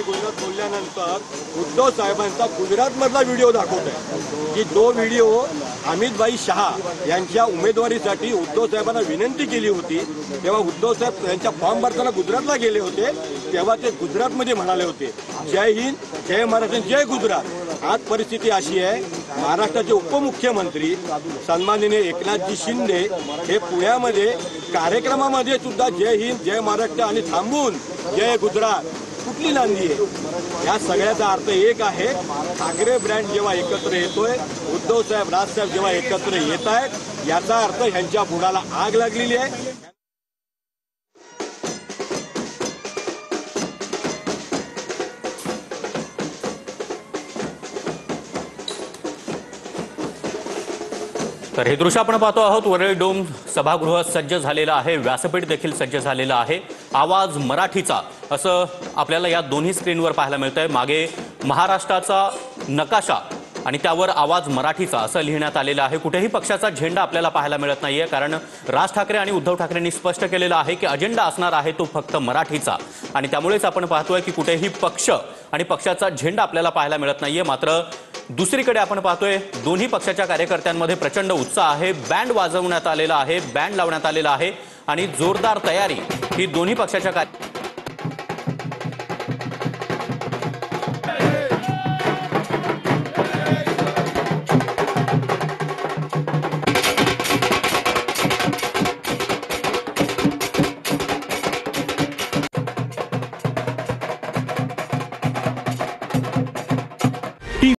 गुजरात बोलल्यानंतर उद्धव साहेबांचा गुजरातमधला व्हिडिओ दाखवत आहे की तो व्हिडिओ अमितभाई शहा यांच्या उमेदवारीसाठी उद्धव साहेबांना विनंती केली होती तेव्हा उद्धव साहेब यांच्या फॉर्म भरताना गुजरातला गेले होते तेव्हा ते गुजरातमध्ये म्हणाले होते जय हिंद, जय महाराष्ट्र, जय गुजरात। आज परिस्थिती अशी आहे, महाराष्ट्राचे उपमुख्यमंत्री सन्माननीय एकनाथजी शिंदे हे पुण्यामध्ये कार्यक्रमामध्ये सुद्धा जय हिंद, जय महाराष्ट्र आणि थांबून जय गुजरात कुठली नांदी आहे? या सगळ्याचा अर्थ एक आहे, ठाकरे ब्रँड जेव्हा एकत्र येतोय, उद्धव साहेब, राजसाहेब जेव्हा एकत्र येत आहेत, याचा अर्थ ह्यांच्या बुडाला आग लागलेली आहे। तर हे दृश्य आपण पाहतो आहोत। वरळी डोम सभागृह सज्ज झालेलं आहे, व्यासपीठ देखील सज्ज झालेलं आहे। आवाज मराठीचा असं आपल्याला या दोन्ही स्क्रीनवर पाहायला मिळतंय। मागे महाराष्ट्राचा नकाशा आणि त्यावर आवाज मराठीचा असं लिहिण्यात आलेलं आहे। कुठेही पक्षाचा झेंडा आपल्याला पाहायला मिळत नाहीये, कारण राज ठाकरे आणि उद्धव ठाकरेंनी स्पष्ट केलेलं आहे की अजेंडा असणार आहे तो फक्त मराठीचा, आणि त्यामुळेच आपण पाहतोय की कुठेही पक्ष आणि पक्षाचा झेंडा आपल्याला पाहायला मिळत नाहीये। मात्र दुसरीकडे आपण पाहतोय दोन्ही पक्षाच्या कार्यकर्त्यांमध्ये प्रचंड उत्साह आहे, बँड वाजवण्यात आलेला आहे, बँड लावण्यात आलेला आहे आणि जोरदार तयारी ही दोन्ही पक्षाच्या